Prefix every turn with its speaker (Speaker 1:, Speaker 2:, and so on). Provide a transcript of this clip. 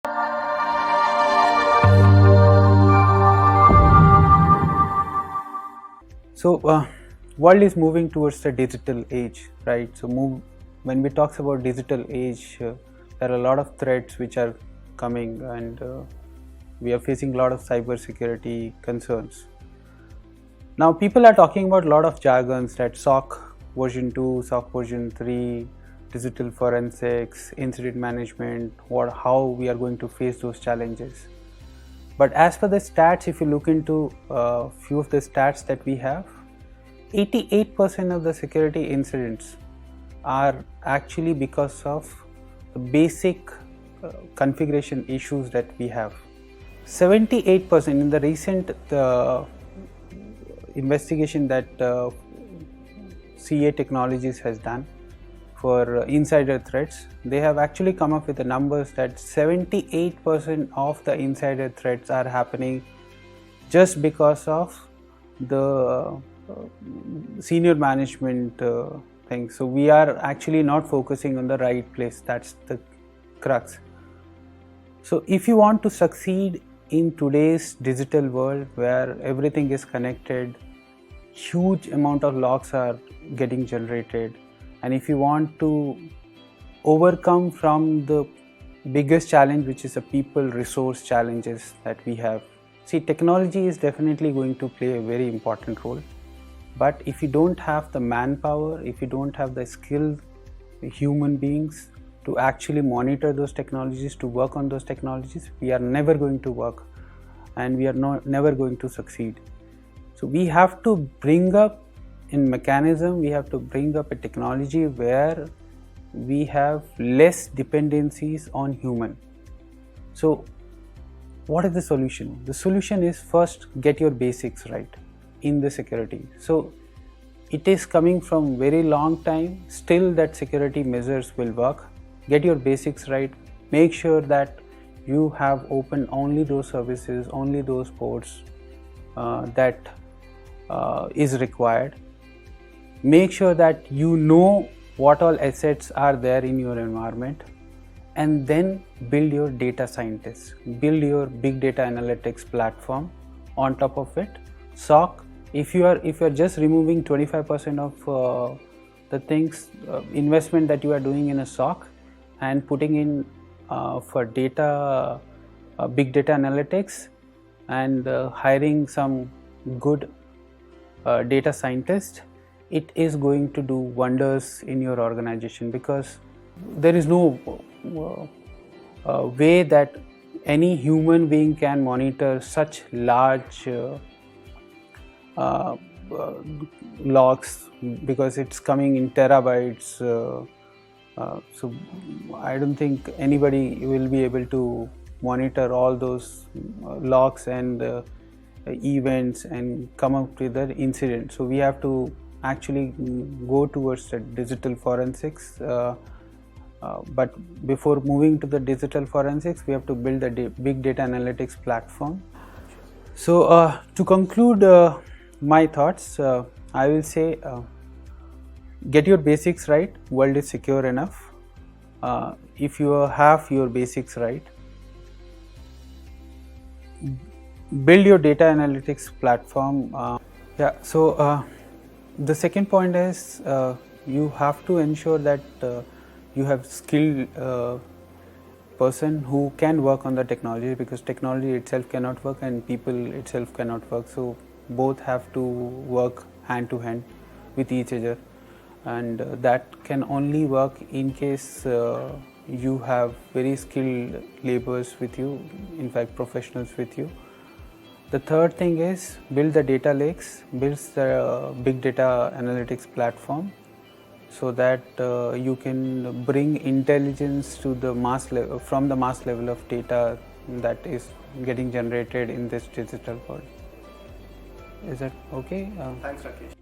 Speaker 1: So, world is moving towards the digital age, right? So, when we talk about digital age, there are a lot of threats which are coming, and we are facing a lot of cyber security concerns. Now, people are talking about a lot of jargons, that SOC version 2, SOC version 3, digital forensics, incident management, how we are going to face those challenges. But as per the stats, if you look into a few of the stats that we have, 88% of the security incidents are actually because of the basic configuration issues that we have. 78% in the recent investigation that CA Technologies has done for insider threats, they have actually come up with the numbers that 78% of the insider threats are happening just because of the senior management thing. So we are actually not focusing on the right place. That's the crux. So if you want to succeed in today's digital world where everything is connected, huge amount of logs are getting generated, and if you want to overcome from the biggest challenge, which is the people resource challenges that we have, see, technology is definitely going to play a very important role. But if you don't have the manpower, if you don't have the skilled human beings to actually monitor those technologies, to work on those technologies, we are never going to work, and we are never going to succeed. So we have to bring up in mechanism, we have to bring up a technology where we have less dependencies on human. So what is the solution? The solution is, first, get your basics right in the security. So it is coming from very long time, still that security measures will work. Get your basics right. Make sure that you have opened only those services, only those ports that is required. Make sure that you know what all assets are there in your environment, and then build your data scientists, build your big data analytics platform on top of it. SOC, if you are just removing 25% of the things, investment that you are doing in a SOC, and putting in for data, big data analytics, and hiring some good data scientists, it is going to do wonders in your organization, because there is no way that any human being can monitor such large logs, because it's coming in terabytes. So I don't think anybody will be able to monitor all those logs and events and come up with the incident. So we have to actually go towards the digital forensics, but before moving to the digital forensics, we have to build a big data analytics platform. So to conclude my thoughts, I will say, get your basics right. World is secure enough. If you have your basics right, build your data analytics platform. So the second point is, you have to ensure that you have skilled person who can work on the technology, because technology itself cannot work and people itself cannot work. So both have to work hand to hand with each other, and that can only work in case you have very skilled laborers with you, in fact professionals with you. The third thing is, build the data lakes, build the big data analytics platform, so that you can bring intelligence to the mass level, from the mass level of data that is getting generated in this digital world. Is that okay?
Speaker 2: Thanks, Rakesh.